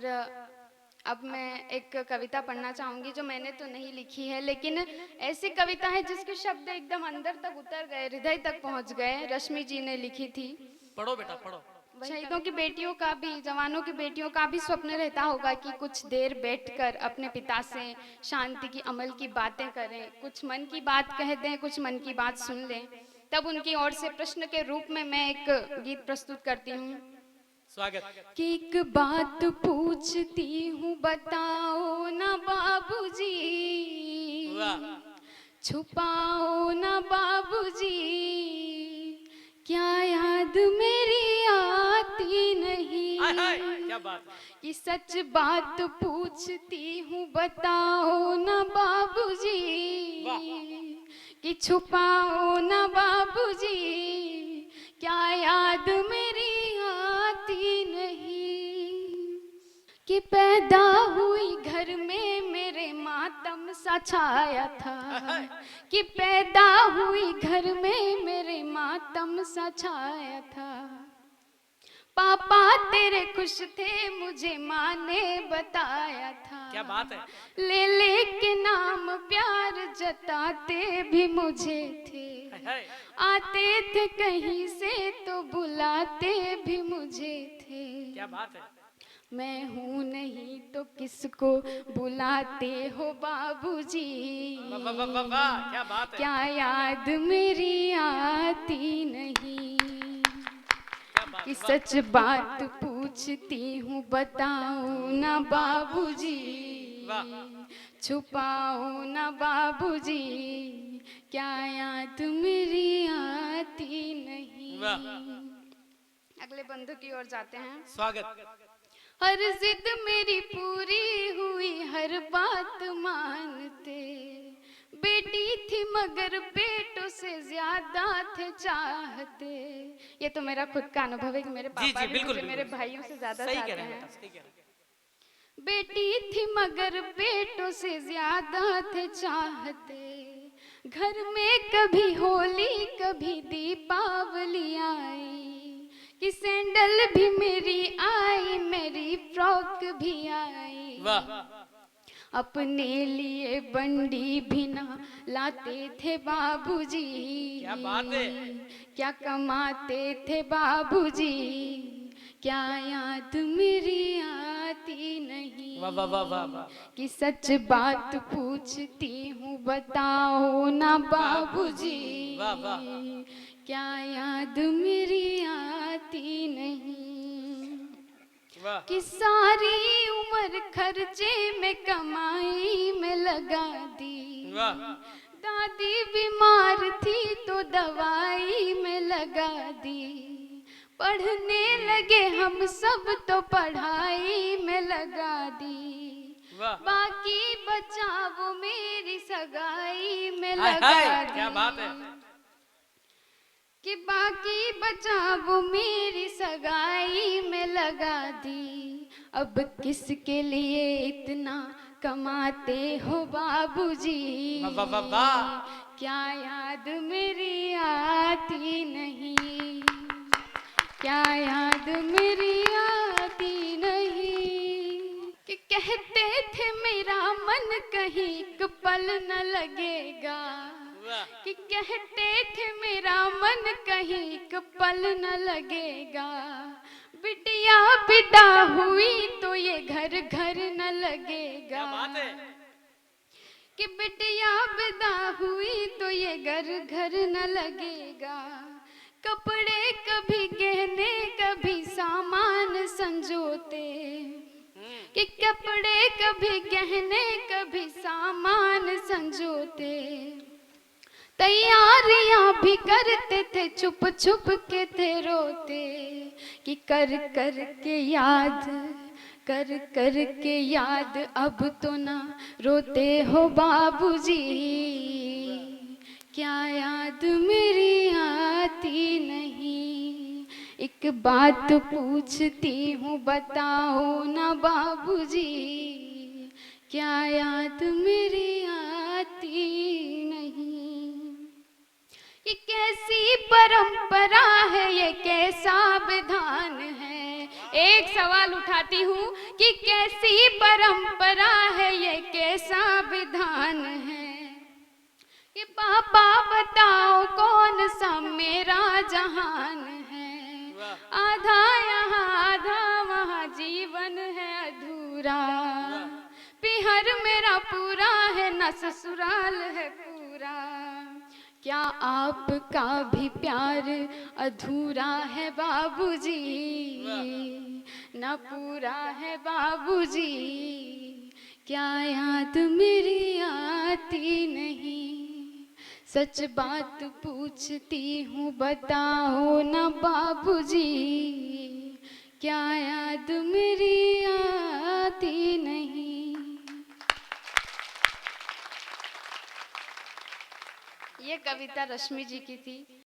और अब मैं एक कविता पढ़ना चाहूंगी जो मैंने तो नहीं लिखी है, लेकिन ऐसी कविता है जिसके शब्द एकदम अंदर तक उतर गए, हृदय तक पहुंच गए। रश्मि जी ने लिखी थी। पढ़ो बेटा पढ़ो। शहीदों की बेटियों का भी, जवानों की बेटियों का भी स्वप्न रहता होगा कि कुछ देर बैठकर अपने पिता से शांति की, अमल की बातें करें, कुछ मन की बात कह दें, कुछ मन की बात सुन लें। तब उनकी ओर से प्रश्न के रूप में मैं एक गीत प्रस्तुत करती हूँ। स्वागत। कि एक बात पूछती हूँ, बताओ ना बाबूजी, वाह। छुपाओ ना बाबूजी, क्या याद मेरी आती नहीं? हाय हाय क्या बात है। कि सच बात पूछती हूँ, बताओ ना बाबूजी, कि छुपाओ ना बाबूजी, क्या याद मेरी आती नहीं? कि पैदा हुई घर में मेरे मातम सा छाया था, कि पैदा हुई घर में मेरे मातम सा छाया था। पापा तेरे खुश थे मुझे माँ ने बताया था। क्या बात है। ले ले के नाम प्यार जताते भी मुझे थे, आते थे कहीं से तो बुलाते भी मुझे थे। क्या बात है। मैं हूँ नहीं तो किसको बुलाते हो बाबूजी? वाह वाह वाह वाह क्या बात है। क्या याद मेरी आती नहीं? कि सच बात पूछती हूँ, बताओ ना बाबूजी, छुपाओ ना बाबूजी, क्या याद मेरी आती नहीं? अगले बंधु की ओर जाते हैं। स्वागत। हर जिद मेरी पूरी हुई, हर बात मानते, बेटी थी मगर बेटों से ज्यादा थे चाहते। ये तो मेरा खुद का अनुभव है कि मेरे पापा भी मुझे मेरे भाइयों से ज्यादा चाहते हैं। बेटी थी मगर बेटों से ज्यादा थे चाहते, घर में कभी होली कभी दीपावली आई, कि सैंडल भी मेरी आई, मेरी फ्रॉक भी आई। वाह। अपने लिए बंडी भी ना लाते थे बाबूजी, क्या बात है। क्या कमाते थे बाबूजी, क्या याद मेरी आती नहीं? वाह वाह वाह वाह वाह। कि सच बात पूछती हूँ, बताओ ना बाबूजी, वाह वाह। क्या याद मेरी आती नहीं? कि सारी उम्र खर्चे में कमाई में लगा दी, दादी बीमार थी तो दवाई में लगा दी, पढ़ने लगे हम सब तो पढ़ाई में लगा दी, बाकी बचा वो मेरी सगाई में लगा दी। क्या बात है। कि बाकी बचा वो मेरी सगाई में लगा दी। अब किसके लिए इतना कमाते हो बाबूजी? क्या याद मेरी आती नहीं? क्या याद मेरी आती नहीं? कि कहते थे मेरा मन कहीं एक पल न लगेगा, कि कहते थे मेरा मन कहीं एक पल न लगेगा, बिटिया विदा हुई तो ये घर घर न लगेगा। कि बिटिया विदा हुई तो ये घर घर न लगेगा, कपड़े कभी गहने कभी सामान संजोते, कि कपड़े कभी गहने कभी सामान संजोते, तैयारियां भी करते थे छुप छुप के थे रोते, कि कर कर के याद, कर कर के याद अब तो ना रोते हो बाबूजी, क्या याद मेरी आती नहीं? एक बात पूछती हूँ, बताओ ना बाबूजी, क्या याद मेरी आती नहीं? ये कैसी परंपरा है, ये कैसा विधान है, एक सवाल उठाती हूँ कि कैसी परंपरा है ये, कैसा विधान है कि पापा बताओ कौन सा मेरा जहान है। वाह आधा यहाँ आधा वहाँ जीवन है अधूरा, पिहर मेरा पूरा है न ससुराल है पूरा। क्या आपका भी प्यार अधूरा है बाबूजी, न पूरा है बाबूजी। क्या याद मेरी आती नहीं, सच बात पूछती हूँ बताओ ना बाबूजी। क्या याद मेरी आती नहीं। ये कविता रश्मि जी की थी।